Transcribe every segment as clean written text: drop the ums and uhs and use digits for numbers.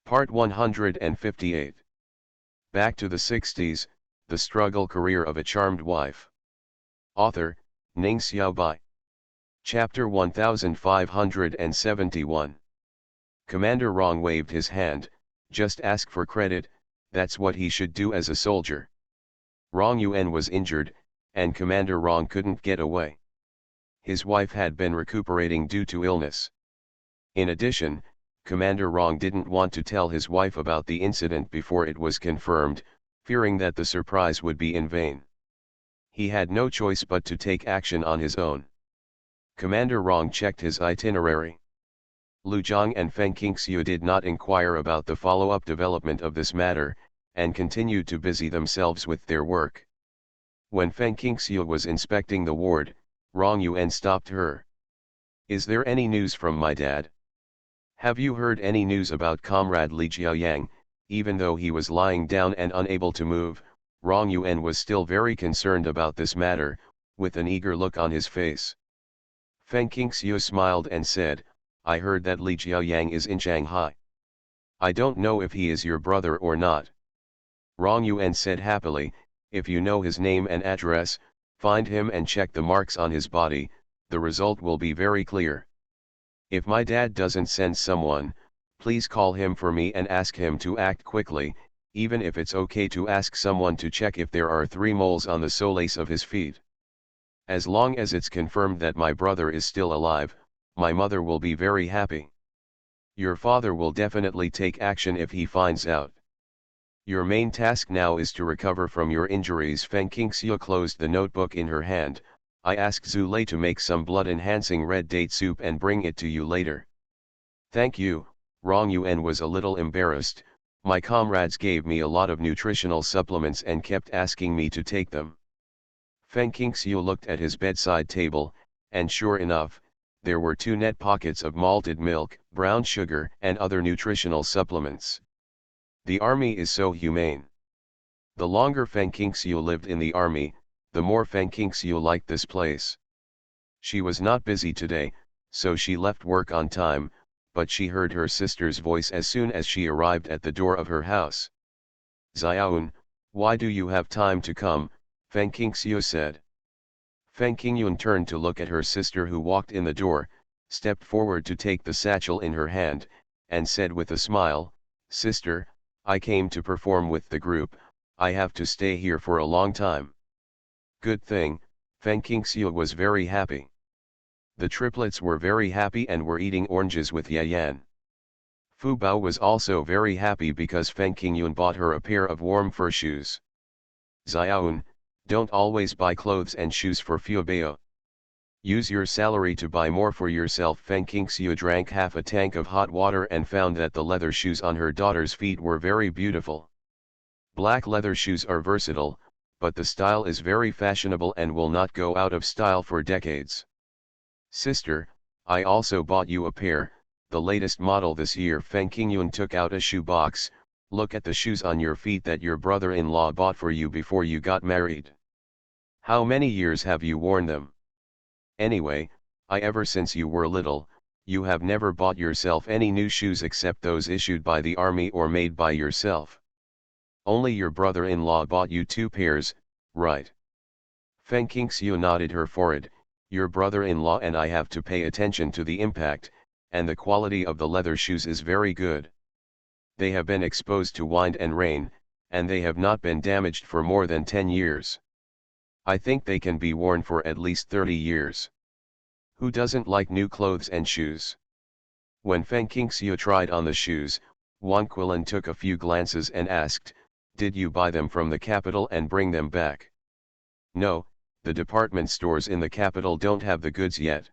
Part 158. Back to the 60s, The Struggle Career of a Charmed Wife. Author, Ning Xiaobai. Chapter 1571. Commander Rong waved his hand. Just ask for credit, that's what he should do as a soldier. Rong Yuan was injured, and Commander Rong couldn't get away. His wife had been recuperating due to illness. In addition, Commander Rong didn't want to tell his wife about the incident before it was confirmed, fearing that the surprise would be in vain. He had no choice but to take action on his own. Commander Rong checked his itinerary. Lu Zhang and Feng Qingxiu did not inquire about the follow-up development of this matter, and continued to busy themselves with their work. When Feng Qingxiu was inspecting the ward, Rong Yuan stopped her. "Is there any news from my dad? Have you heard any news about Comrade Li Jiaoyang?" Even though he was lying down and unable to move, Rong Yuan was still very concerned about this matter, with an eager look on his face. Feng Qingxiu smiled and said, "I heard that Li Jiaoyang is in Shanghai. I don't know if he is your brother or not." Rong Yuan said happily, "If you know his name and address, find him and check the marks on his body, the result will be very clear. If my dad doesn't send someone, please call him for me and ask him to act quickly, even if it's okay to ask someone to check if there are 3 moles on the solace of his feet. As long as it's confirmed that my brother is still alive, my mother will be very happy. Your father will definitely take action if he finds out. Your main task now is to recover from your injuries." Feng Qingxiu closed the notebook in her hand. "I asked Zhu Lei to make some blood-enhancing red date soup and bring it to you later." "Thank you." Rong Yuan was a little embarrassed. "My comrades gave me a lot of nutritional supplements and kept asking me to take them." Feng Qingxiu looked at his bedside table, and sure enough, there were 2 net pockets of malted milk, brown sugar, and other nutritional supplements. The army is so humane. The longer Feng Qingxiu lived in the army, the more Feng Qingxiu liked this place. She was not busy today, so she left work on time, but she heard her sister's voice as soon as she arrived at the door of her house. "Xiaoyun, why do you have time to come?" Feng Qingxiu said. Feng Qingyun turned to look at her sister, who walked in the door, stepped forward to take the satchel in her hand, and said with a smile, "Sister, I came to perform with the group. I have to stay here for a long time." "Good thing." Feng Qingxiu was very happy. The triplets were very happy and were eating oranges with Yayan. Fu Bao was also very happy because Feng Qingyun bought her a pair of warm fur shoes. "Xiaoyun, don't always buy clothes and shoes for Fu Bao. Use your salary to buy more for yourself." Feng Qingxiu drank half a tank of hot water and found that the leather shoes on her daughter's feet were very beautiful. Black leather shoes are versatile, but the style is very fashionable and will not go out of style for decades. "Sister, I also bought you a pair, the latest model this year." Feng Qingyun took out a shoe box. "Look at the shoes on your feet that your brother-in-law bought for you before you got married. How many years have you worn them? Anyway, ever since you were little, you have never bought yourself any new shoes except those issued by the army or made by yourself. Only your brother-in-law bought you 2 pairs, right?" Feng Qingxiu nodded her forehead. "Your brother-in-law and I have to pay attention to the impact, and the quality of the leather shoes is very good. They have been exposed to wind and rain, and they have not been damaged for more than 10 years. I think they can be worn for at least 30 years. Who doesn't like new clothes and shoes?" When Feng Qingxiu tried on the shoes, Wang Quilin took a few glances and asked, "Did you buy them from the capital and bring them back?" "No, the department stores in the capital don't have the goods yet.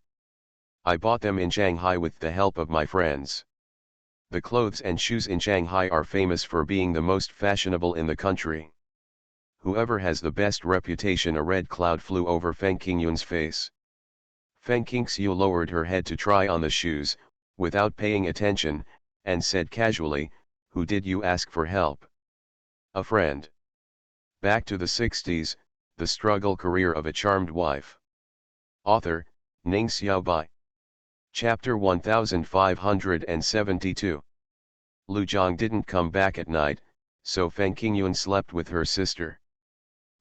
I bought them in Shanghai with the help of my friends. The clothes and shoes in Shanghai are famous for being the most fashionable in the country. Whoever has the best reputation." A red cloud flew over Feng Qingyun's face. Feng Qingxiu lowered her head to try on the shoes, without paying attention, and said casually, "Who did you ask for help?" "A friend." Back to the 60s, The Struggle Career of a Charmed Wife. Author, Ning Xiaobai. Chapter 1572. Lu Zhang didn't come back at night, so Feng Qingyun slept with her sister.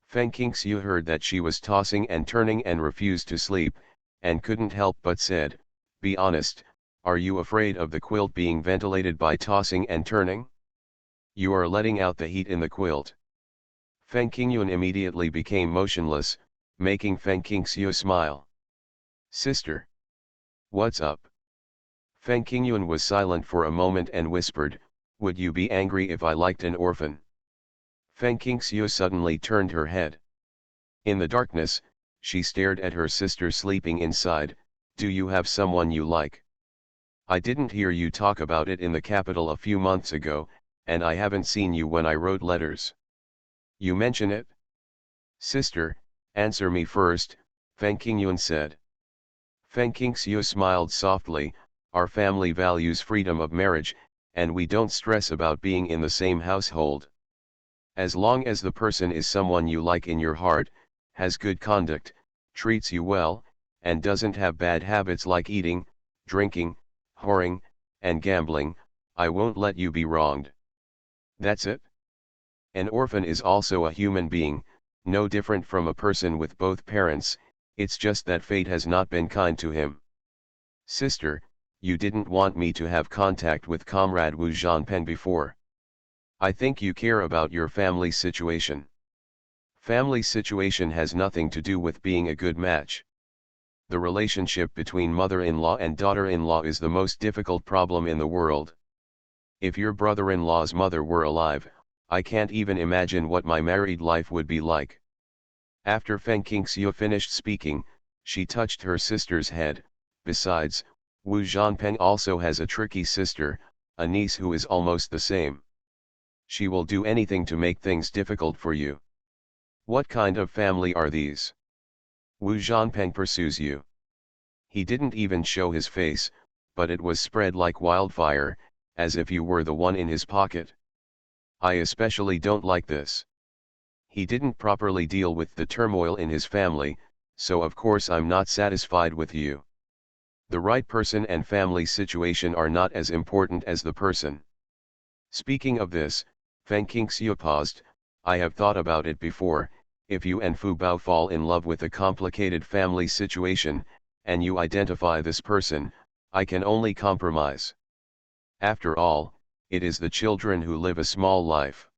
Feng Qingxiu heard that she was tossing and turning and refused to sleep, and couldn't help but said, "Be honest, are you afraid of the quilt being ventilated by tossing and turning? You are letting out the heat in the quilt." Feng Qingyun immediately became motionless, making Feng Qingxiu smile. "Sister. What's up?" Feng Qingyun was silent for a moment and whispered, "Would you be angry if I liked an orphan?" Feng Qingxiu suddenly turned her head. In the darkness, she stared at her sister sleeping inside. "Do you have someone you like? I didn't hear you talk about it in the capital a few months ago, and I haven't seen you when I wrote letters. You mention it?" "Sister, answer me first," Feng Qingyun said. Feng Qingxiu smiled softly. "Our family values freedom of marriage, and we don't stress about being in the same household. As long as the person is someone you like in your heart, has good conduct, treats you well, and doesn't have bad habits like eating, drinking, whoring, and gambling, I won't let you be wronged. That's it. An orphan is also a human being, no different from a person with both parents, it's just that fate has not been kind to him. Sister, you didn't want me to have contact with Comrade Wu Zhanpeng before. I think you care about your family situation. Family situation has nothing to do with being a good match. The relationship between mother-in-law and daughter-in-law is the most difficult problem in the world. If your brother-in-law's mother were alive, I can't even imagine what my married life would be like." After Feng Qingxiu finished speaking, she touched her sister's head. "Besides, Wu Zhanpeng also has a tricky sister, a niece who is almost the same. She will do anything to make things difficult for you. What kind of family are these? Wu Zhanpeng pursues you." He didn't even show his face, but it was spread like wildfire, as if you were the one in his pocket. "I especially don't like this. He didn't properly deal with the turmoil in his family, so of course I'm not satisfied with you. The right person and family situation are not as important as the person." Speaking of this, Feng Qingxiu paused. "I have thought about it before. If you and Fu Bao fall in love with a complicated family situation, and you identify this person, I can only compromise. After all, it is the children who live a small life.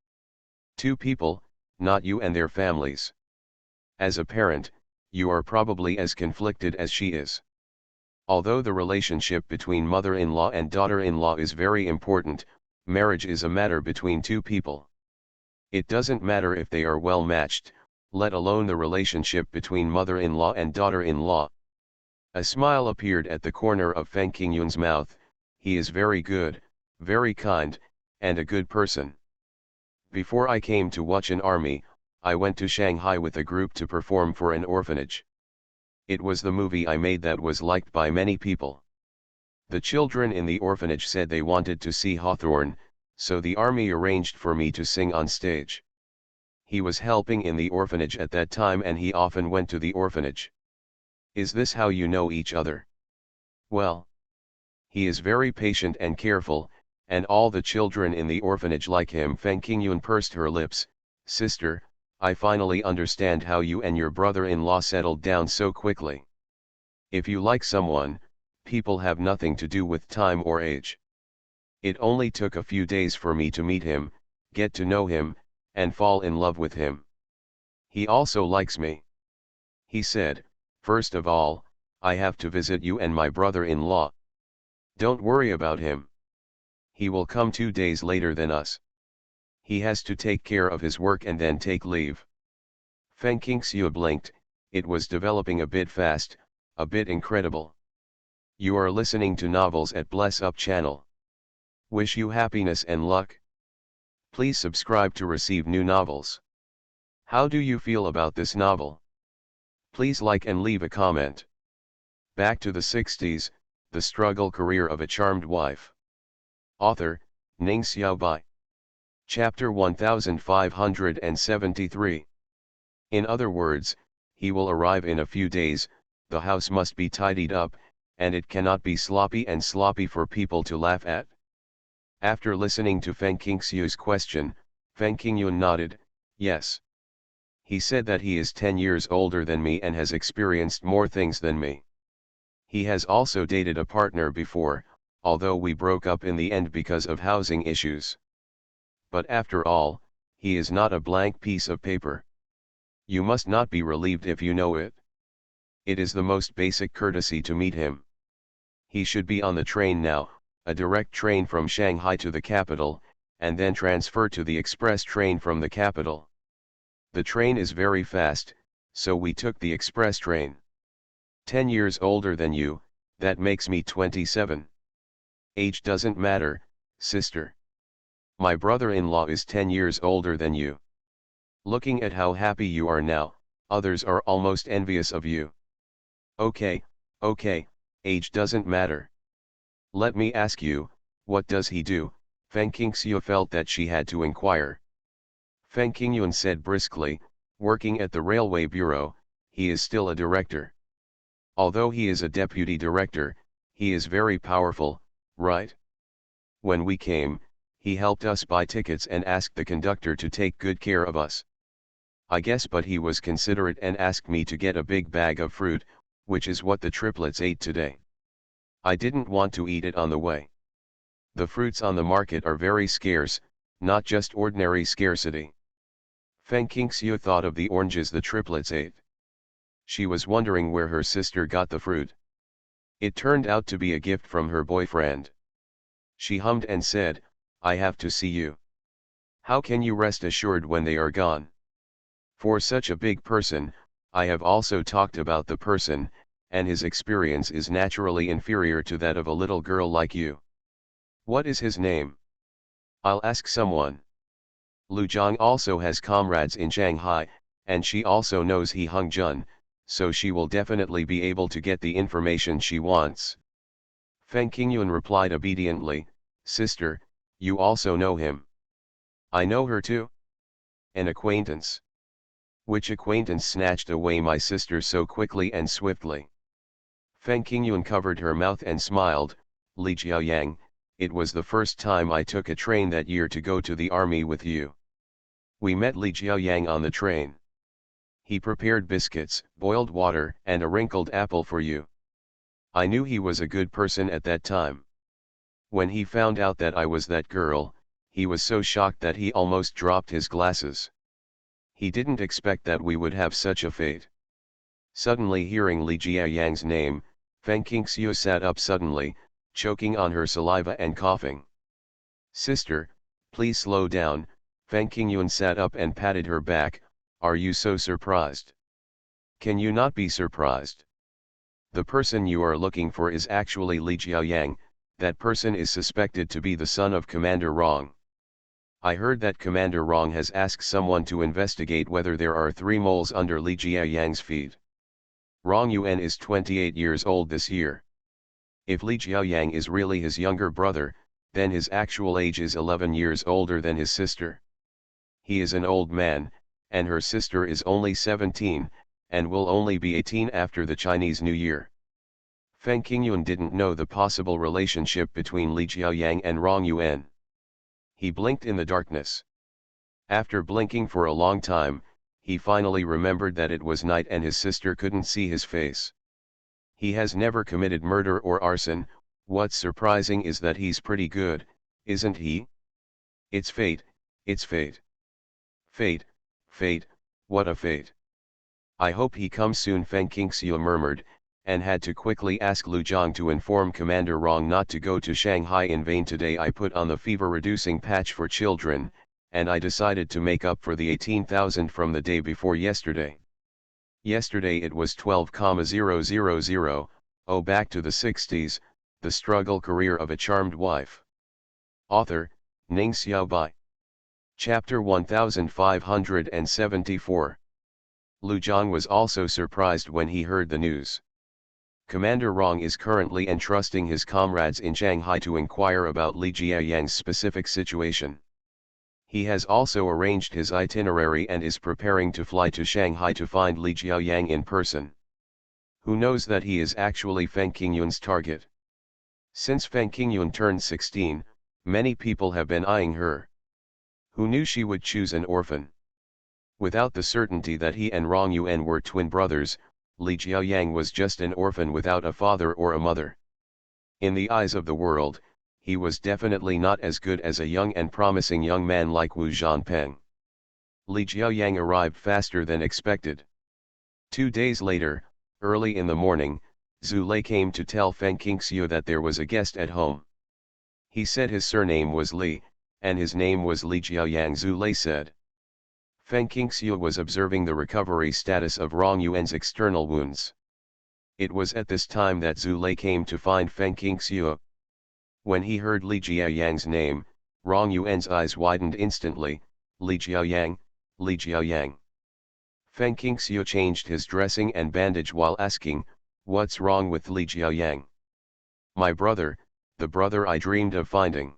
Two people, not you and their families. As a parent, you are probably as conflicted as she is. Although the relationship between mother-in-law and daughter-in-law is very important, marriage is a matter between two people. It doesn't matter if they are well matched, let alone the relationship between mother-in-law and daughter-in-law." A smile appeared at the corner of Feng Qingyun's mouth. "He is very good, very kind, and a good person. Before I came to Wuchen Army, I went to Shanghai with a group to perform for an orphanage. It was the movie I made that was liked by many people. The children in the orphanage said they wanted to see Hawthorne, so the army arranged for me to sing on stage. He was helping in the orphanage at that time and he often went to the orphanage." "Is this how you know each other?" "Well, he is very patient and careful, and all the children in the orphanage like him." Feng Qingyun pursed her lips. "Sister, I finally understand how you and your brother-in-law settled down so quickly. If you like someone, people have nothing to do with time or age. It only took a few days for me to meet him, get to know him, and fall in love with him. He also likes me. He said, 'First of all, I have to visit you and my brother-in-law. Don't worry about him. He will come 2 days later than us. He has to take care of his work and then take leave.'" Feng Qingxiu blinked. It was developing a bit fast, a bit incredible. You are listening to Novels at Bless Up channel. Wish you happiness and luck. Please subscribe to receive new novels. How do you feel about this novel? Please like and leave a comment. Back to the 60s, The Struggle Career of a Charmed Wife. Author, Ning Xiaobai. Chapter 1573. In other words, he will arrive in a few days, the house must be tidied up, and it cannot be sloppy and sloppy for people to laugh at. After listening to Feng Qingxiu's question, Feng Qingyun nodded, yes. He said that he is 10 years older than me and has experienced more things than me. He has also dated a partner before, although we broke up in the end because of housing issues. But after all, he is not a blank piece of paper. You must not be relieved if you know it. It is the most basic courtesy to meet him. He should be on the train now, a direct train from Shanghai to the capital, and then transfer to the express train from the capital. The train is very fast, so we took the express train. 10 years older than you, that makes me 27. Age doesn't matter, sister. My brother-in-law is 10 years older than you. Looking at how happy you are now, others are almost envious of you. Okay, age doesn't matter. Let me ask you, what does he do? Feng Qingxiu felt that she had to inquire. Feng Qingyun said briskly, working at the railway bureau, he is still a director. Although he is a deputy director, he is very powerful, right? When we came, he helped us buy tickets and asked the conductor to take good care of us. I guess, but he was considerate and asked me to get a big bag of fruit, which is what the triplets ate today. I didn't want to eat it on the way. The fruits on the market are very scarce, not just ordinary scarcity. Feng Qingxiu thought of the oranges the triplets ate. She was wondering where her sister got the fruit. It turned out to be a gift from her boyfriend. She hummed and said, I have to see you. How can you rest assured when they are gone? For such a big person, I have also talked about the person, and his experience is naturally inferior to that of a little girl like you. What is his name? I'll ask someone. Lu Zhang also has comrades in Shanghai, and she also knows He Hung Jun, so she will definitely be able to get the information she wants. Feng Qingyun replied obediently, Sister, you also know him. I know her too. An acquaintance. Which acquaintance snatched away my sister so quickly and swiftly? Feng Qingyun covered her mouth and smiled, Li Jiaoyang, it was the first time I took a train that year to go to the army with you. We met Li Jiaoyang on the train. He prepared biscuits, boiled water, and a wrinkled apple for you. I knew he was a good person at that time. When he found out that I was that girl, he was so shocked that he almost dropped his glasses. He didn't expect that we would have such a fate. Suddenly hearing Li Jiaoyang's name, Feng Qingxiu sat up suddenly, choking on her saliva and coughing. Sister, please slow down. Feng Qingyun sat up and patted her back. Are you so surprised? Can you not be surprised? The person you are looking for is actually Li Jiaoyang. That person is suspected to be the son of Commander Rong. I heard that Commander Rong has asked someone to investigate whether there are 3 moles under Li Jiaoyang's feet. Rong Yuan is 28 years old this year. If Li Jiaoyang is really his younger brother, then his actual age is 11 years older than his sister. He is an old man, and her sister is only 17, and will only be 18 after the Chinese New Year. Feng Qingyun didn't know the possible relationship between Li Jiaoyang and Rong Yuan. He blinked in the darkness. After blinking for a long time, he finally remembered that it was night and his sister couldn't see his face. He has never committed murder or arson. What's surprising is that he's pretty good, isn't he? It's fate, it's fate. Fate, fate, what a fate. I hope he comes soon, Feng Qingxiu murmured, and had to quickly ask Lu Zhang to inform Commander Rong not to go to Shanghai in vain. Today I put on the fever-reducing patch for children, and I decided to make up for the 18,000 from the day before yesterday. Yesterday it was 12,000. Oh, back to the 60s, the struggle career of a charmed wife. Author, Ning Xiaobai. Chapter 1574. Lu Zhang was also surprised when he heard the news. Commander Rong is currently entrusting his comrades in Shanghai to inquire about Li Jiaoyang's specific situation. He has also arranged his itinerary and is preparing to fly to Shanghai to find Li Jiaoyang in person. Who knows that he is actually Feng Qingyun's target? Since Feng Qingyun turned 16, Many people have been eyeing her. Who knew she would choose an orphan? Without the certainty that he and Rong Yuan were twin brothers, Li Jiaoyang was just an orphan without a father or a mother. In the eyes of the world, he was definitely not as good as a young and promising young man like Wu Zhanpeng. Li Jiaoyang arrived faster than expected. 2 days later, early in the morning, Zhu Lei came to tell Feng Qingxiu that there was a guest at home. He said his surname was Li, and his name was Li Jiaoyang. Zhu Lei said. Feng Qingxiu was observing the recovery status of Rong Yuan's external wounds. It was at this time that Zhu Lei came to find Feng Qingxiu. When he heard Li Jiaoyang's name, Rong Yuan's eyes widened instantly. Li Jiaoyang, Li Jiaoyang. Feng Qingxiu changed his dressing and bandage while asking, "What's wrong with Li Jiaoyang?" "My brother, the brother I dreamed of finding.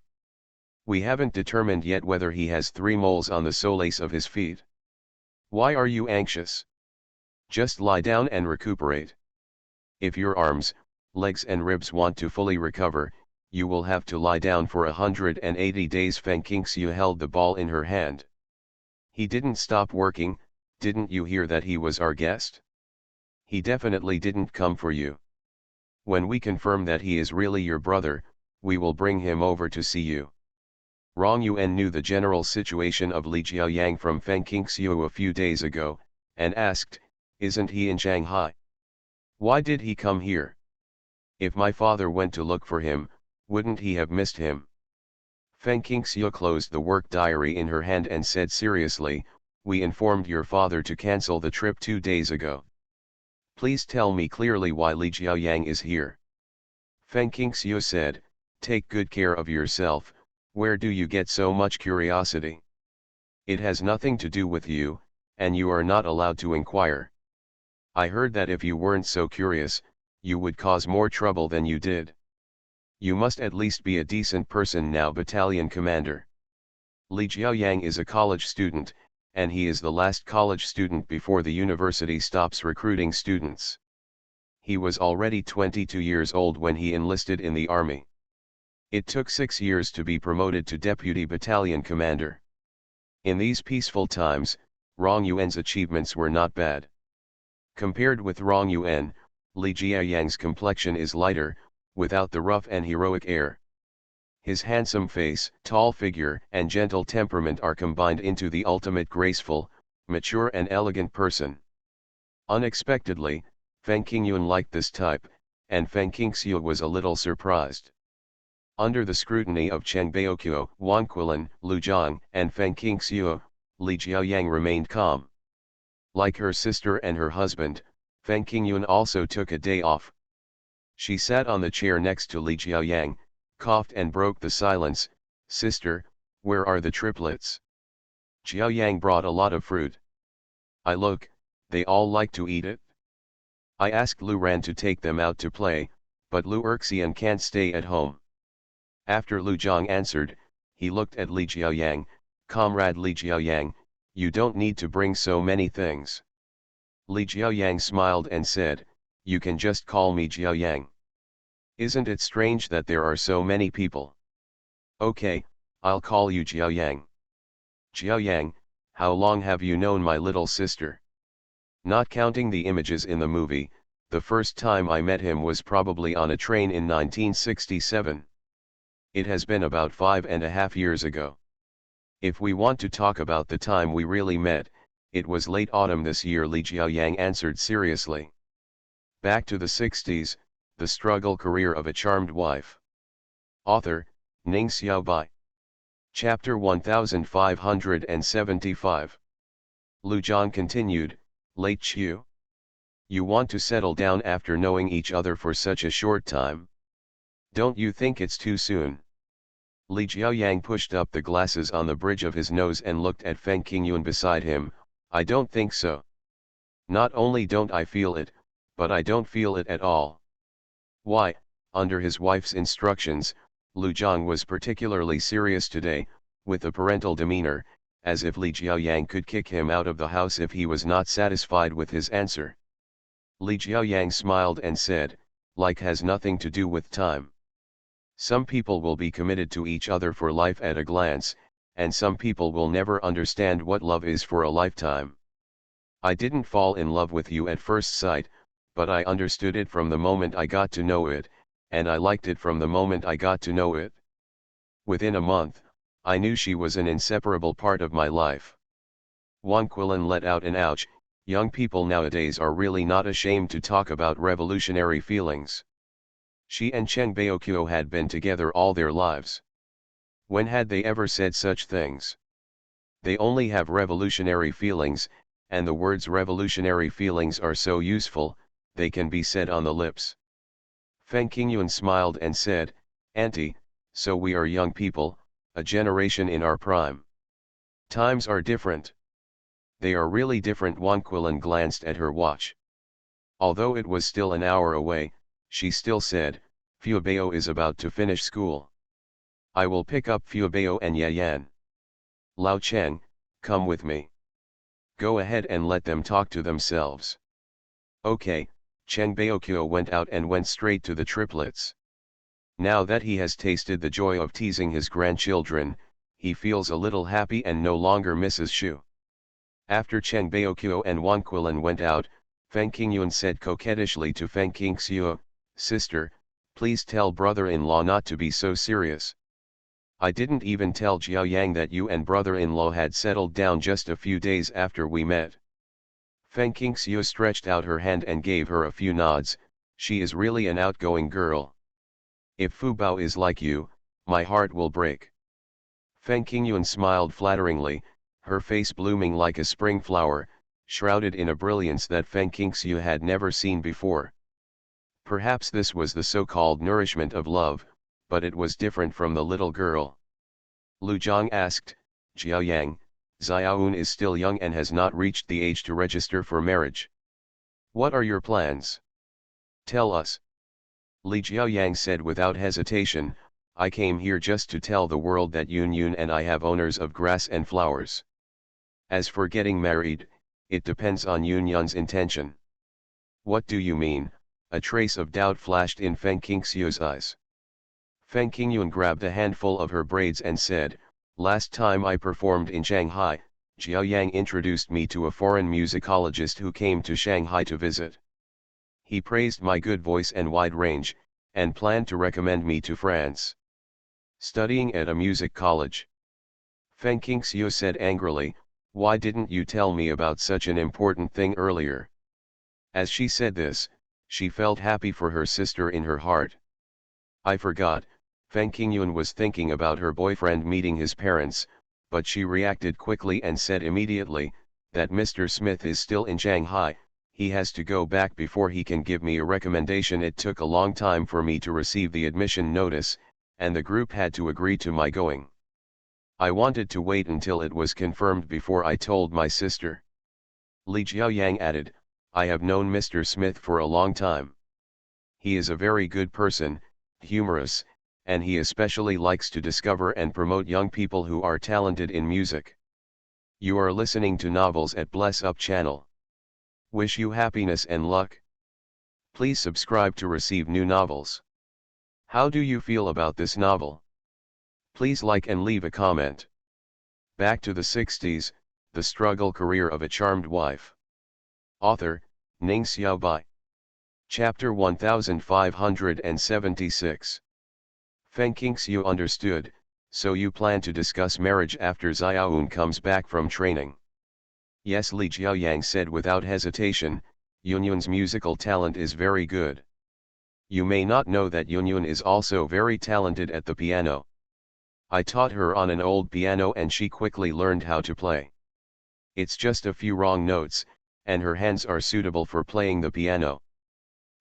We haven't determined yet whether he has 3 moles on the soles of his feet." "Why are you anxious? Just lie down and recuperate. If your arms, legs and ribs want to fully recover, you will have to lie down for 180 days. Feng Qingxiu held the ball in her hand. "He didn't stop working, didn't you hear that he was our guest? He definitely didn't come for you. When we confirm that he is really your brother, we will bring him over to see you." Rong Yuan knew the general situation of Li Jiaoyang from Feng Qingxiu a few days ago, and asked, "Isn't he in Shanghai? Why did he come here? If my father went to look for him, wouldn't he have missed him?" Feng Qingxiu closed the work diary in her hand and said seriously, "We informed your father to cancel the trip 2 days ago. Please tell me clearly why Li Jiaoyang is here." Feng Qingxiu said, "Take good care of yourself. Where do you get so much curiosity? It has nothing to do with you, and you are not allowed to inquire. I heard that if you weren't so curious, you would cause more trouble than you did. You must at least be a decent person now." Battalion commander. Li Jiaoyang is a college student, and he is the last college student before the university stops recruiting students. He was already 22 years old when he enlisted in the army. It took 6 years to be promoted to deputy battalion commander. In these peaceful times, Rong Yuan's achievements were not bad. Compared with Rong Yuan, Li Jiaoyang's complexion is lighter, without the rough and heroic air. His handsome face, tall figure, and gentle temperament are combined into the ultimate graceful, mature and elegant person. Unexpectedly, Feng Qingyun liked this type, and Feng Qingxiu was a little surprised. Under the scrutiny of Cheng Baoqiu, Wang Quilin, Lu Zhang, and Feng Qingxiu, Li Jiaoyang remained calm. Like her sister and her husband, Feng Qingyun also took a day off. She sat on the chair next to Li Jiaoyang, coughed and broke the silence. "Sister, where are the triplets?" "Jiaoyang brought a lot of fruit. Look, they all like to eat it. I asked Lu Ran to take them out to play, but Lu Erxian can't stay at home." After Lu Zhang answered, he looked at Li Jiaoyang, "Comrade Li Jiaoyang, you don't need to bring so many things." Li Jiaoyang smiled and said, "You can just call me Jiaoyang. Isn't it strange that there are so many people?" "Okay, I'll call you Jiaoyang." "Jiaoyang, how long have you known my little sister?" Not counting the images in the movie, the first time I met him was probably on a train in 1967. It has been about 5.5 years ago. If we want to talk about the time we really met, it was late autumn this year. Li Jiaoyang answered seriously. Back to the 60s, the struggle career of a charmed wife. Author, Ning Xiaobai. Chapter 1575. Lu Zhang continued, "Late Chu. You want to settle down after knowing each other for such a short time? Don't you think it's too soon?" Li Jiaoyang pushed up the glasses on the bridge of his nose and looked at Feng Qingyun beside him. "I don't think so. Not only don't I feel it, but I don't feel it at all." Why, under his wife's instructions, Lu Zhang was particularly serious today, with a parental demeanor, as if Li Jiaoyang could kick him out of the house if he was not satisfied with his answer. Li Jiaoyang smiled and said, "Like has nothing to do with time. Some people will be committed to each other for life at a glance, and some people will never understand what love is for a lifetime. I didn't fall in love with you at first sight, but I understood it from the moment I got to know it, and I liked it from the moment I got to know it. Within a month, I knew she was an inseparable part of my life. Wang Quilin let out an ouch. Young people nowadays are really not ashamed to talk about revolutionary feelings. She and Cheng Baoqiu had been together all their lives. When had they ever said such things? They only have revolutionary feelings, and the words revolutionary feelings are so useful, they can be said on the lips. Feng Qingyun smiled and said, Auntie, so we are young people, a generation in our prime. Times are different. They are really different. Wang Quilin glanced at her watch. Although it was still an hour away, she still said, Fu Bao is about to finish school. I will pick up Fu Bao and Yayan. Lao Cheng, come with me. Go ahead and let them talk to themselves. Okay. Cheng Baoqiu went out and went straight to the triplets. Now that he has tasted the joy of teasing his grandchildren, he feels a little happy and no longer misses Shu. After Cheng Baoqiu and Wang Quilin went out, Feng Qingyun said coquettishly to Feng Qingxiu, Sister, please tell brother-in-law not to be so serious. I didn't even tell Jiao Yang that you and brother-in-law had settled down just a few days after we met. Feng Qingxiu stretched out her hand and gave her a few nods. She is really an outgoing girl. If Fu Bao is like you, my heart will break. Feng Qingyun smiled flatteringly, her face blooming like a spring flower, shrouded in a brilliance that Feng Qingxiu had never seen before. Perhaps this was the so-called nourishment of love, but it was different from the little girl. Lu Zhang asked, Jiao Yang, Xiaoun is still young and has not reached the age to register for marriage. What are your plans? Tell us. Li Jiaoyang said without hesitation, I came here just to tell the world that Yun Yun and I have owners of grass and flowers. As for getting married, it depends on Yun Yun's intention. What do you mean? A trace of doubt flashed in Feng Qingxiu's eyes. Feng Qingyun grabbed a handful of her braids and said, Last time I performed in Shanghai, Jiao Yang introduced me to a foreign musicologist who came to Shanghai to visit. He praised my good voice and wide range, and planned to recommend me to France. Studying at a music college. Feng Qingxiu said angrily, Why didn't you tell me about such an important thing earlier? As she said this, she felt happy for her sister in her heart. I forgot. Feng Qingyun was thinking about her boyfriend meeting his parents, but she reacted quickly and said immediately, that Mr. Smith is still in Shanghai, he has to go back before he can give me a recommendation. It took a long time for me to receive the admission notice, and the group had to agree to my going. I wanted to wait until it was confirmed before I told my sister. Li Jiaoyang added, I have known Mr. Smith for a long time. He is a very good person, humorous, and he especially likes to discover and promote young people who are talented in music. You are listening to Novels at Bless Up channel. Wish you happiness and luck. Please subscribe to receive new novels. How do you feel about this novel? Please like and leave a comment. Back to the 60s, The Struggle Career of a Charmed Wife. Author, Ning Xiaobai. Chapter 1576. Feng Qingxiu understood, so you plan to discuss marriage after Xiaoun comes back from training. Yes, Li Jiaoyang said without hesitation, Yunyun's musical talent is very good. You may not know that Yunyun is also very talented at the piano. I taught her on an old piano and she quickly learned how to play. It's just a few wrong notes, and her hands are suitable for playing the piano.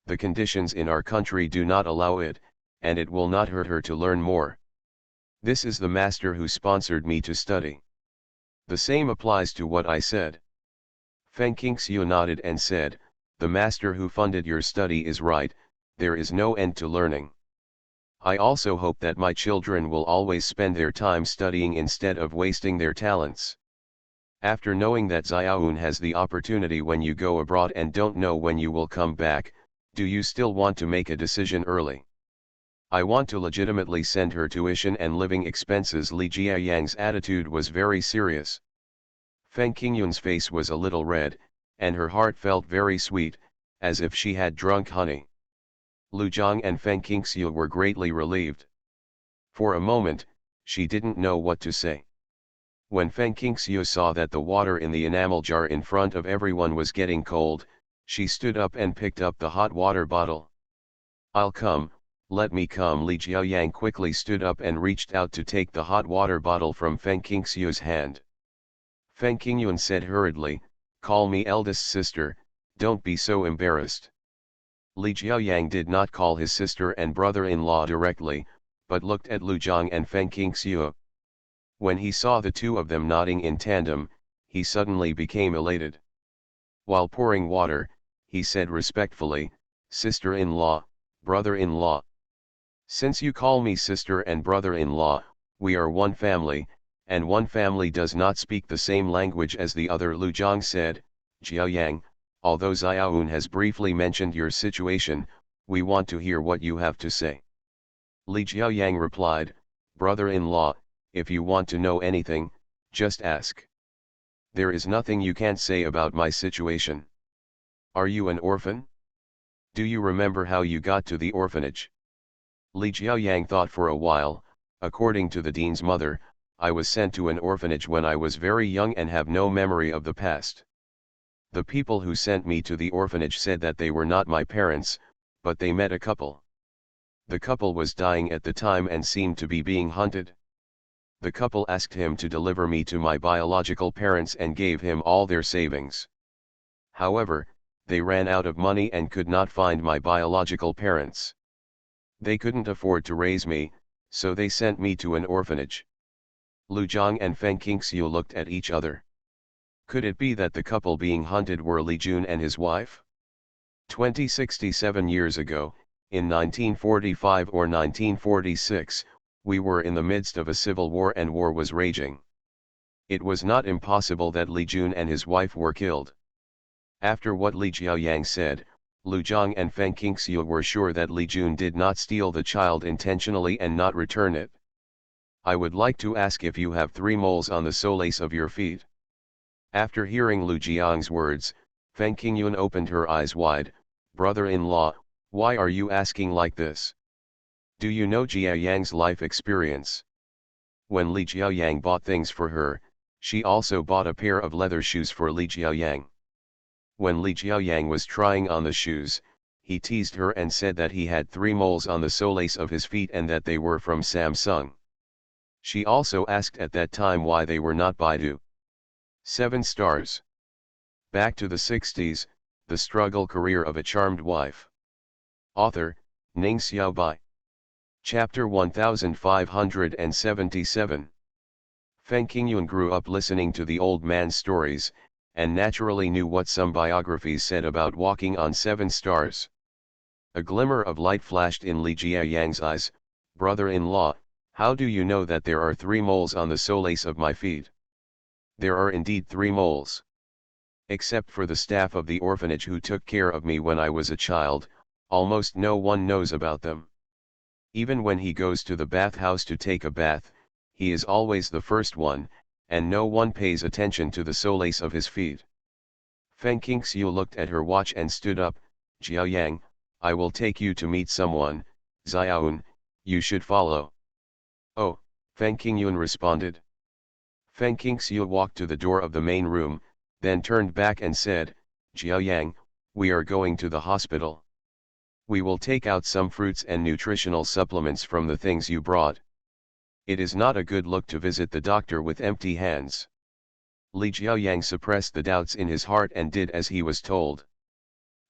The conditions in our country do not allow it, and it will not hurt her to learn more. This is the master who sponsored me to study. The same applies to what I said. Feng Qingxiu nodded and said, the master who funded your study is right, there is no end to learning. I also hope that my children will always spend their time studying instead of wasting their talents. After knowing that Xiaoun has the opportunity when you go abroad and don't know when you will come back, do you still want to make a decision early? I want to legitimately send her tuition and living expenses. Li Jiayang's attitude was very serious. Feng Qingyun's face was a little red, and her heart felt very sweet, as if she had drunk honey. Lu Jiang and Feng Qingxiu were greatly relieved. For a moment, she didn't know what to say. When Feng Qingxiu saw that the water in the enamel jar in front of everyone was getting cold, she stood up and picked up the hot water bottle. "I'll come, let me come." Li Jiayang quickly stood up and reached out to take the hot water bottle from Feng Qingxiu's hand. Feng Qingyun said hurriedly, "Call me eldest sister, don't be so embarrassed." Li Jiayang did not call his sister and brother-in-law directly, but looked at Lu Jiang and Feng Qingxiu. When he saw the two of them nodding in tandem, he suddenly became elated. While pouring water, he said respectfully, "Sister-in-law, brother-in-law. Since you call me sister and brother-in-law, we are one family, and one family does not speak the same language as the other." Lu Jiang said, "Jiaoyang, although Xiaoun has briefly mentioned your situation, we want to hear what you have to say." Li Jiaoyang replied, "Brother-in-law, if you want to know anything, just ask. There is nothing you can't say about my situation. Are you an orphan? Do you remember how you got to the orphanage?" Li Jiaoyang thought for a while. "According to the dean's mother, I was sent to an orphanage when I was very young and have no memory of the past. The people who sent me to the orphanage said that they were not my parents, but they met a couple. The couple was dying at the time and seemed to be being hunted. The couple asked him to deliver me to my biological parents and gave him all their savings. However, they ran out of money and could not find my biological parents. They couldn't afford to raise me, so they sent me to an orphanage." Lu Jiang and Feng Qingxiu looked at each other. Could it be that the couple being hunted were Li Jun and his wife? 67 years ago, in 1945 or 1946, we were in the midst of a civil war and war was raging. It was not impossible that Li Jun and his wife were killed. After what Li Jiaoyang said, Lu Jiang and Feng Qingxiu were sure that Li Jun did not steal the child intentionally and not return it. "I would like to ask if you have 3 moles on the soles of your feet." After hearing Lu Jiang's words, Feng Qingyun opened her eyes wide. "Brother-in-law, why are you asking like this? Do you know Jiayang's life experience? When Li Jiayang bought things for her, she also bought a pair of leather shoes for Li Jiayang. When Li Jiayang was trying on the shoes, he teased her and said that he had 3 moles on the soles of his feet and that they were from Samsung. She also asked at that time why they were not Baidu. 7 stars. Back to the 60s, the struggle career of a charmed wife. Author, Ning Xiaobai. Chapter 1577. Feng Qingyun grew up listening to the old man's stories, and naturally knew what some biographies said about walking on 7 stars. A glimmer of light flashed in Li Jiayang's eyes. "Brother-in-law, how do you know that there are 3 moles on the soles of my feet?" "There are indeed 3 moles. Except for the staff of the orphanage who took care of me when I was a child, almost no one knows about them. Even when he goes to the bathhouse to take a bath, he is always the first one, and no one pays attention to the soles of his feet." Feng Qingxiu looked at her watch and stood up. "Jiaoyang, I will take you to meet someone. Xiaoun, you should follow." "Oh," Feng Qingyun responded. Feng Qingxiu walked to the door of the main room, then turned back and said, "Jiaoyang, we are going to the hospital. We will take out some fruits and nutritional supplements from the things you brought. It is not a good look to visit the doctor with empty hands." Li Jiaoyang suppressed the doubts in his heart and did as he was told.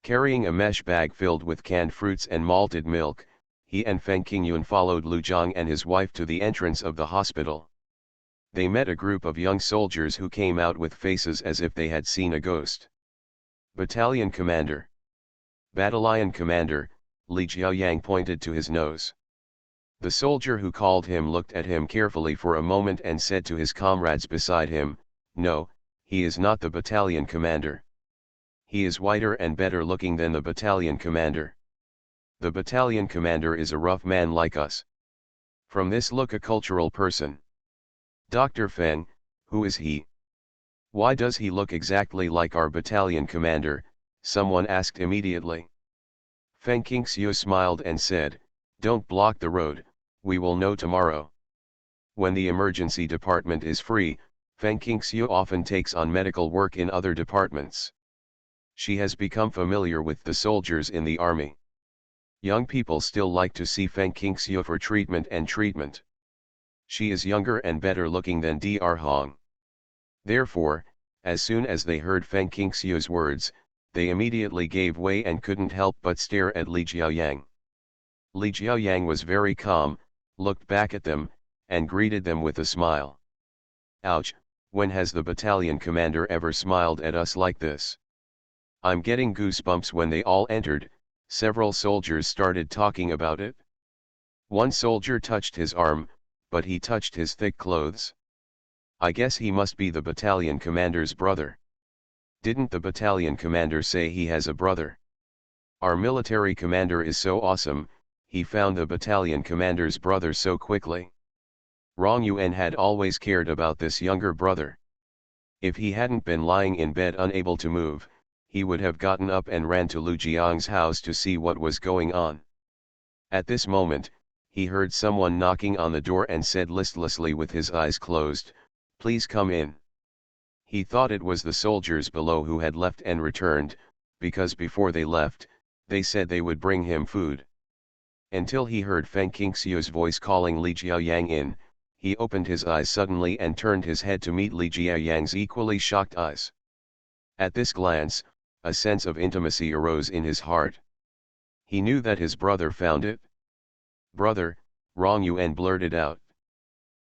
Carrying a mesh bag filled with canned fruits and malted milk, he and Feng Qingyun followed Lu Jiang and his wife to the entrance of the hospital. They met a group of young soldiers who came out with faces as if they had seen a ghost. "Battalion commander." "Battalion commander," Li Jiaoyang pointed to his nose. The soldier who called him looked at him carefully for a moment and said to his comrades beside him, "No, he is not the battalion commander. He is whiter and better looking than the battalion commander." The battalion commander is a rough man like us. From this look a cultural person. Dr. Feng, who is he? Why does he look exactly like our battalion commander? Someone asked immediately. Feng Qingxiu smiled and said, don't block the road, we will know tomorrow. When the emergency department is free, Feng Qingxiu often takes on medical work in other departments. She has become familiar with the soldiers in the army. Young people still like to see Feng Qingxiu for treatment. She is younger and better looking than Dr. Hong. Therefore, as soon as they heard Feng Qingxiu's words, they immediately gave way and couldn't help but stare at Li Jiaoyang. Li Jiaoyang was very calm, looked back at them, and greeted them with a smile. Ouch, when has the battalion commander ever smiled at us like this? I'm getting goosebumps. When they all entered, several soldiers started talking about it. One soldier touched his arm, but he touched his thick clothes. I guess he must be the battalion commander's brother. Didn't the battalion commander say he has a brother? Our military commander is so awesome, he found the battalion commander's brother so quickly. Rong Yuan had always cared about this younger brother. If he hadn't been lying in bed unable to move, he would have gotten up and ran to Lu Jiang's house to see what was going on. At this moment, he heard someone knocking on the door and said listlessly with his eyes closed, please come in. He thought it was the soldiers below who had left and returned, because before they left, they said they would bring him food. Until he heard Feng Qingxiu's voice calling Li Jiaoyang in, he opened his eyes suddenly and turned his head to meet Li Jiaoyang's equally shocked eyes. At this glance, a sense of intimacy arose in his heart. He knew that his brother found it. Brother, Rong Yuan blurted out.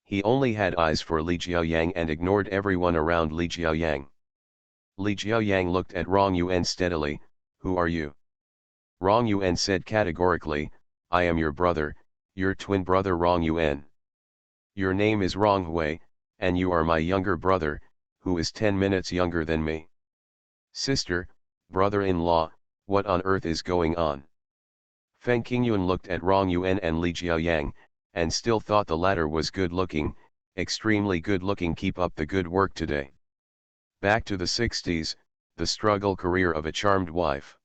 He only had eyes for Li Jiaoyang and ignored everyone around Li Jiaoyang. Li Jiaoyang looked at Rong Yuan steadily, who are you? Rong Yuan said categorically, I am your brother, your twin brother Rong Yuan. Your name is Rong Hui, and you are my younger brother, who is 10 minutes younger than me. Sister, brother-in-law, what on earth is going on? Feng Qingyun looked at Rong Yuan and Li Jiaoyang, and still thought the latter was good-looking, extremely good-looking. Keep up the good work today. Back to the 60s, the struggle career of a charmed wife.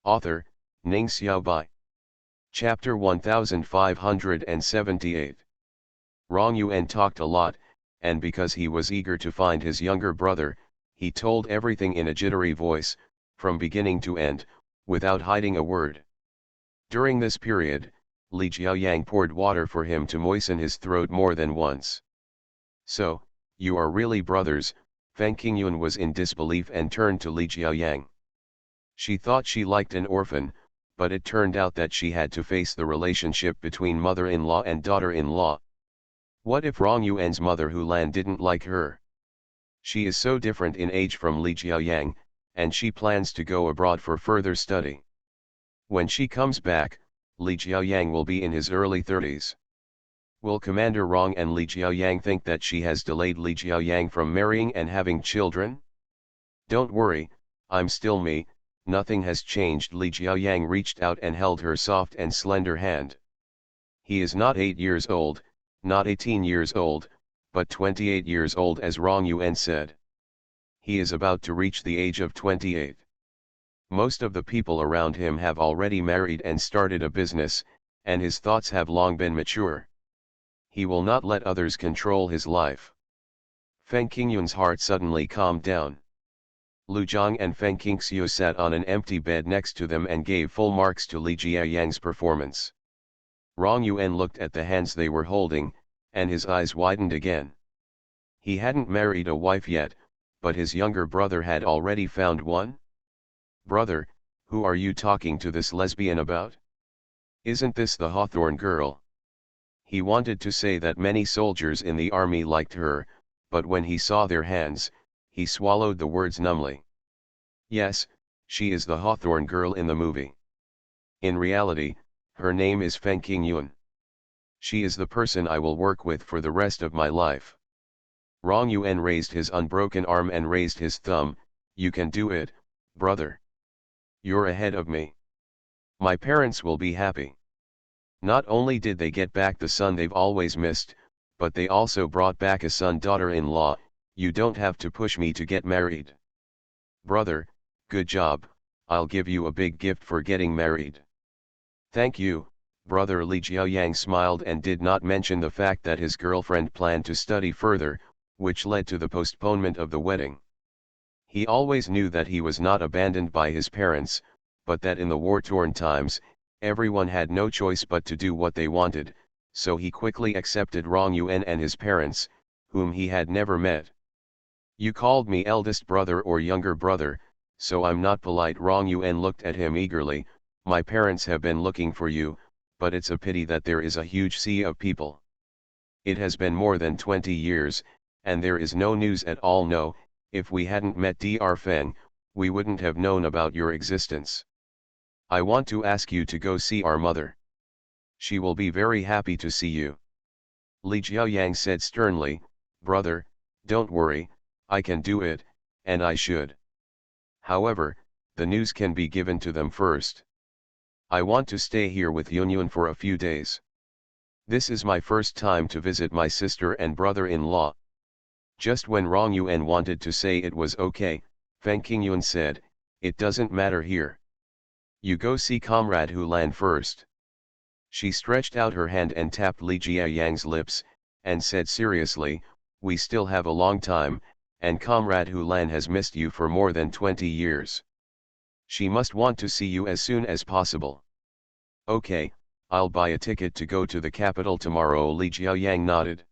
Author, Ning Xiaobai. Chapter 1578. Rong Yuan talked a lot, and because he was eager to find his younger brother, he told everything in a jittery voice, from beginning to end, without hiding a word. During this period, Li Jiaoyang poured water for him to moisten his throat more than once. So, you are really brothers? Feng Qingyun was in disbelief and turned to Li Jiaoyang. She thought she liked an orphan, but it turned out that she had to face the relationship between mother-in-law and daughter-in-law. What if Rong Yuan's mother Hulan didn't like her? She is so different in age from Li Jiaoyang, and she plans to go abroad for further study. When she comes back, Li Jiaoyang will be in his early 30s. Will Commander Rong and Li Jiaoyang think that she has delayed Li Jiaoyang from marrying and having children? Don't worry, I'm still me, nothing has changed. Li Jiaoyang reached out and held her soft and slender hand. He is not 8 years old, not 18 years old, but 28 years old, as Rong Yuan said. He is about to reach the age of 28. Most of the people around him have already married and started a business, and his thoughts have long been mature. He will not let others control his life. Feng Qingyun's heart suddenly calmed down. Lu Zhang and Feng Qingxiu sat on an empty bed next to them and gave full marks to Li Jiaoyang's performance. Rong Yuan looked at the hands they were holding, and his eyes widened again. He hadn't married a wife yet, but his younger brother had already found one. Brother, who are you talking to this lesbian about? Isn't this the Hawthorne girl? He wanted to say that many soldiers in the army liked her, but when he saw their hands, he swallowed the words numbly. Yes, she is the Hawthorne girl in the movie. In reality, her name is Feng Qingyun. She is the person I will work with for the rest of my life. Rong Yuan raised his unbroken arm and raised his thumb. You can do it, brother. You're ahead of me. My parents will be happy. Not only did they get back the son they've always missed, but they also brought back a son daughter-in-law. You don't have to push me to get married. Brother, good job, I'll give you a big gift for getting married. Thank you, brother. Li Jiaoyang smiled and did not mention the fact that his girlfriend planned to study further, which led to the postponement of the wedding. He always knew that he was not abandoned by his parents, but that in the war-torn times, everyone had no choice but to do what they wanted, so he quickly accepted Rong Yuan and his parents, whom he had never met. You called me eldest brother or younger brother, so I'm not polite. Rong Yuan looked at him eagerly. My parents have been looking for you, but it's a pity that there is a huge sea of people. It has been more than 20 years, and there is no news at all. No, if we hadn't met Dr. Feng, we wouldn't have known about your existence. I want to ask you to go see our mother. She will be very happy to see you. Li Jiaoyang said sternly, brother, don't worry, I can do it, and I should. However, the news can be given to them first. I want to stay here with Yunyun for a few days. This is my first time to visit my sister and brother-in-law. Just when Rong Yuan wanted to say it was okay, Feng Qingyun said, it doesn't matter here. You go see Comrade Hulan first. She stretched out her hand and tapped Li Jiaoyang's lips, and said seriously, we still have a long time, and Comrade Hulan has missed you for more than 20 years. She must want to see you as soon as possible. Okay, I'll buy a ticket to go to the capital tomorrow. Li Jiaoyang nodded.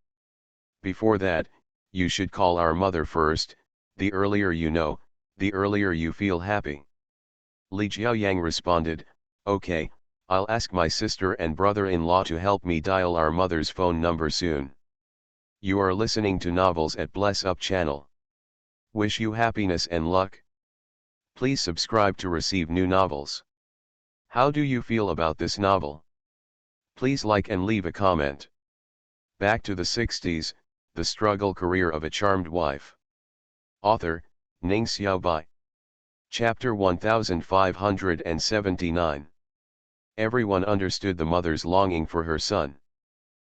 Before that, you should call our mother first. The earlier you know, the earlier you feel happy. Li Jiaoyang responded, okay, I'll ask my sister and brother-in-law to help me dial our mother's phone number soon. You are listening to Novels at Bless Up channel. Wish you happiness and luck. Please subscribe to receive new novels. How do you feel about this novel? Please like and leave a comment. Back to the 60s, the struggle career of a charmed wife. Author, Ning Xiaobai. Chapter 1579. Everyone understood the mother's longing for her son.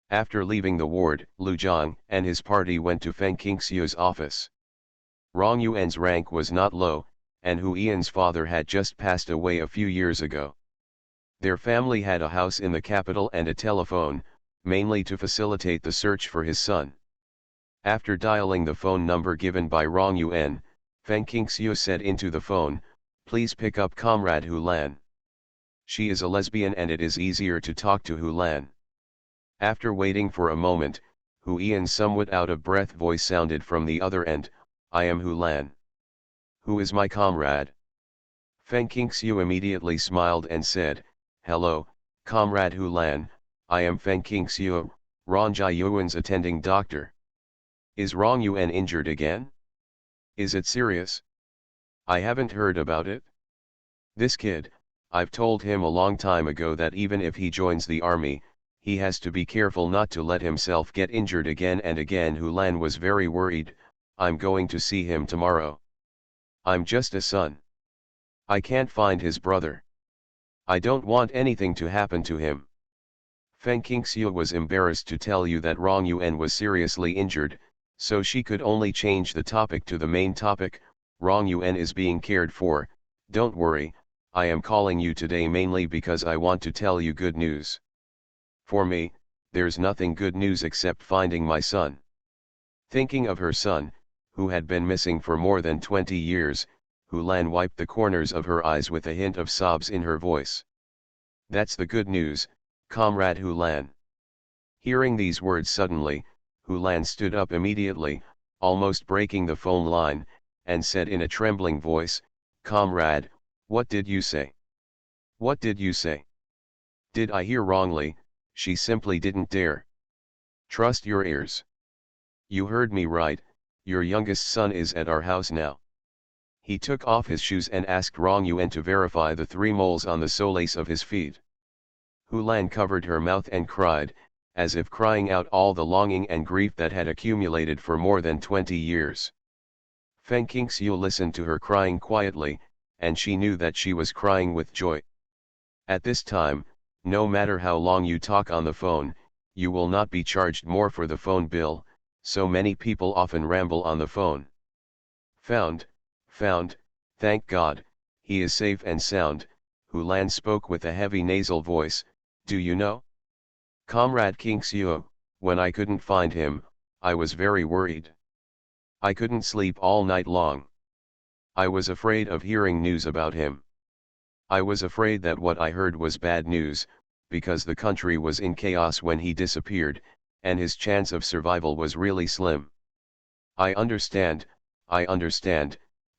After leaving the ward, Lu Zhang and his party went to Feng Qingxiu's office. Rong Yuan's rank was not low, and Hu Yan's father had just passed away a few years ago. Their family had a house in the capital and a telephone, mainly to facilitate the search for his son. After dialing the phone number given by Rong Yuan, Feng Qingxiu said into the phone, please pick up Comrade Hulan. She is a lesbian and it is easier to talk to Hulan. After waiting for a moment, Hu Yan's somewhat out-of-breath voice sounded from the other end, I am Hulan. Who is my comrade? Feng Qingxiu immediately smiled and said, hello, Comrade Hulan, I am Feng Qingxiu, Rong Jiayuan's attending doctor. Is Rong Yuan injured again? Is it serious? I haven't heard about it. This kid, I've told him a long time ago that even if he joins the army, he has to be careful not to let himself get injured again and again. Hulan was very worried. I'm going to see him tomorrow. I'm just a son. I can't find his brother. I don't want anything to happen to him. Feng Qingxiu was embarrassed to tell you that Rong Yuan was seriously injured, so she could only change the topic to the main topic. Rong Yuan is being cared for, don't worry, I am calling you today mainly because I want to tell you good news. For me, there's nothing good news except finding my son. Thinking of her son, who had been missing for more than 20 years, Hulan wiped the corners of her eyes with a hint of sobs in her voice. That's the good news, Comrade Hulan. Hearing these words suddenly, Hulan stood up immediately, almost breaking the phone line, and said in a trembling voice, Comrade, what did you say? What did you say? Did I hear wrongly? She simply didn't dare. Trust your ears. You heard me right, your youngest son is at our house now. He took off his shoes and asked Rong Yuan to verify the 3 moles on the solace of his feet. Hulan covered her mouth and cried, as if crying out all the longing and grief that had accumulated for more than 20 years. Feng Qingxiu listened to her crying quietly, and she knew that she was crying with joy. At this time, no matter how long you talk on the phone, you will not be charged more for the phone bill, so many people often ramble on the phone. Found, thank God, he is safe and sound, Hulan spoke with a heavy nasal voice, do you know? Comrade Kingseo, when I couldn't find him, I was very worried. I couldn't sleep all night long. I was afraid of hearing news about him. I was afraid that what I heard was bad news, because the country was in chaos when he disappeared, and his chance of survival was really slim. I understand,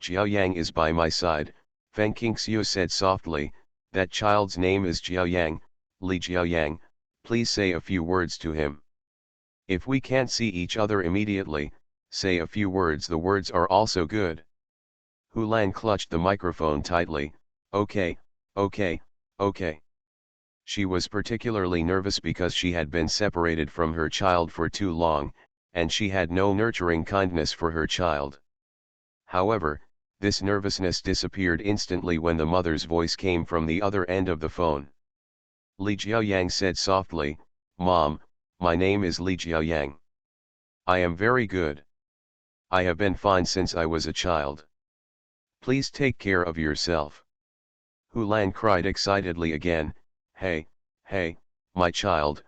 Jiao Yang is by my side, Feng Qingxiu said softly, that child's name is Jiao Yang, Li Jiao Yang, please say a few words to him. If we can't see each other immediately, say a few words, the words are also good. Hulan clutched the microphone tightly, okay. She was particularly nervous because she had been separated from her child for too long, and she had no nurturing kindness for her child. However, this nervousness disappeared instantly when the mother's voice came from the other end of the phone. Li Jiaoyang said softly, Mom, my name is Li Jiaoyang. I am very good. I have been fine since I was a child. Please take care of yourself. Hulan cried excitedly again, hey, my child.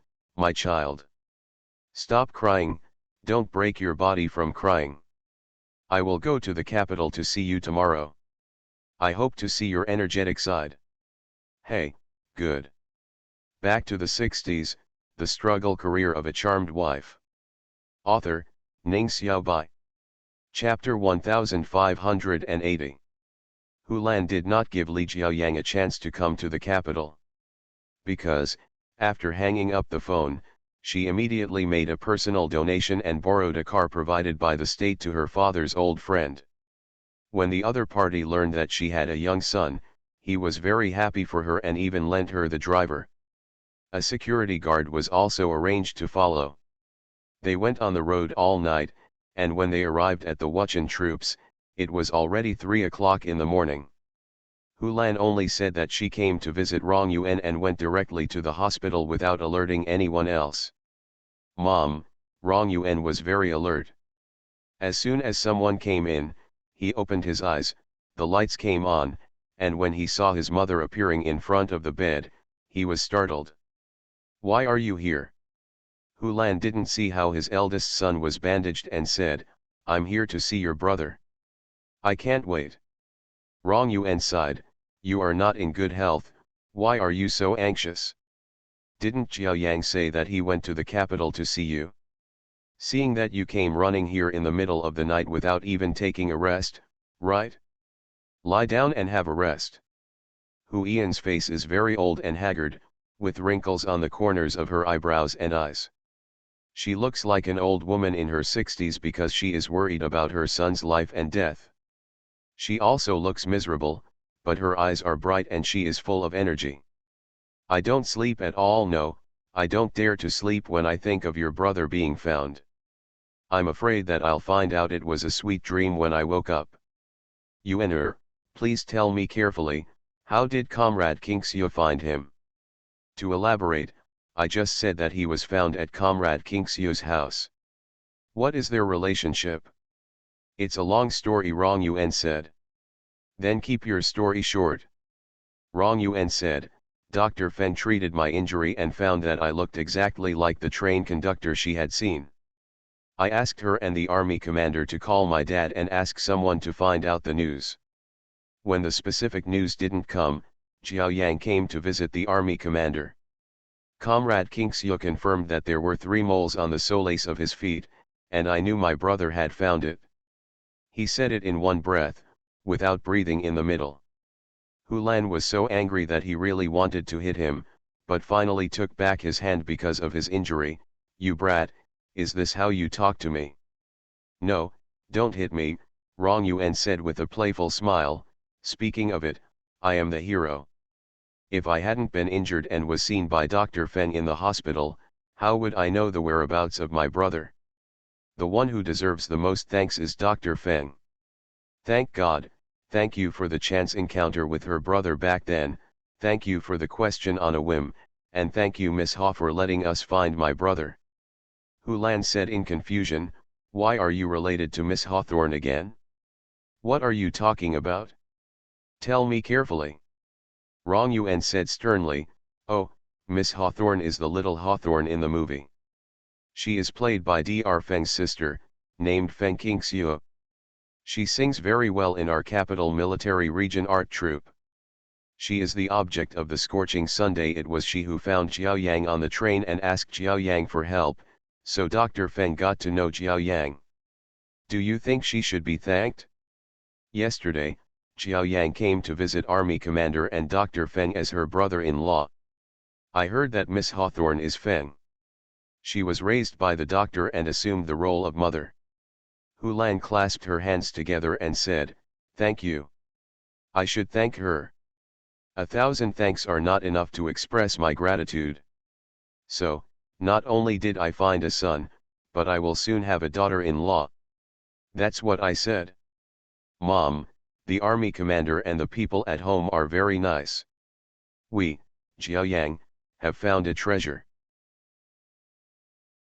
Stop crying, don't break your body from crying. I will go to the capital to see you tomorrow. I hope to see your energetic side. Hey, good. Back to the 60s, the struggle career of a charmed wife. Author, Ning Xiaobai. Chapter 1580. Hulan did not give Li Jiaoyang a chance to come to the capital. Because, after hanging up the phone, she immediately made a personal donation and borrowed a car provided by the state to her father's old friend. When the other party learned that she had a young son, he was very happy for her and even lent her the driver. A security guard was also arranged to follow. They went on the road all night, and when they arrived at the Wuchen troops, it was already 3 o'clock in the morning. Hulan only said that she came to visit Rong Yuan and went directly to the hospital without alerting anyone else. Mom, Rong Yuan was very alert. As soon as someone came in, he opened his eyes, the lights came on, and when he saw his mother appearing in front of the bed, he was startled. Why are you here? Hulan didn't see how his eldest son was bandaged and said, I'm here to see your brother. I can't wait. Rong Yuan sighed, you are not in good health, why are you so anxious? Didn't Jiao Yang say that he went to the capital to see you? Seeing that you came running here in the middle of the night without even taking a rest, right? Lie down and have a rest. Hu Ian's face is very old and haggard, with wrinkles on the corners of her eyebrows and eyes. She looks like an old woman in her 60s because she is worried about her son's life and death. She also looks miserable, but her eyes are bright and she is full of energy. I don't sleep at all, no, I don't dare to sleep when I think of your brother being found. I'm afraid that I'll find out it was a sweet dream when I woke up. Yuan, please tell me carefully, how did Comrade Kingseo find him? To elaborate, I just said that he was found at Comrade Kingseo's house. What is their relationship? It's a long story, Rong Yuan said. Then keep your story short. Rong Yuan said, Dr. Feng treated my injury and found that I looked exactly like the train conductor she had seen. I asked her and the army commander to call my dad and ask someone to find out the news. When the specific news didn't come, Jiao Yang came to visit the army commander. Comrade Kingseo confirmed that there were 3 moles on the solace of his feet, and I knew my brother had found it. He said it in one breath, without breathing in the middle. Hulan was so angry that he really wanted to hit him, but finally took back his hand because of his injury. You brat, is this how you talk to me? No, don't hit me, Rong Yuan said with a playful smile, speaking of it, I am the hero. If I hadn't been injured and was seen by Dr. Feng in the hospital, how would I know the whereabouts of my brother? The one who deserves the most thanks is Dr. Feng. Thank God, thank you for the chance encounter with her brother back then, Thank you for the question on a whim, and thank you Miss Ha for letting us find my brother. Hulan said in confusion, why are you related to Miss Hawthorne again? What are you talking about? Tell me carefully. Rong Yuan said sternly, oh, Miss Hawthorne is the little Hawthorne in the movie. She is played by Dr. Feng's sister, named Feng Qingxiu. She sings very well in our capital military region art troupe. She is the object of the scorching Sunday. It was she who found Jiao Yang on the train and asked Jiao Yang for help, so Dr. Feng got to know Jiao Yang. Do you think she should be thanked? Yesterday, Jiao Yang came to visit Army Commander and Dr. Feng as her brother-in-law. I heard that Miss Hawthorne is Feng. She was raised by the doctor and assumed the role of mother. Hulan clasped her hands together and said, thank you. I should thank her. 1,000 thanks are not enough to express my gratitude. So, not only did I find a son, but I will soon have a daughter-in-law. That's what I said. Mom, the army commander and the people at home are very nice. We, Jiao Yang, have found a treasure.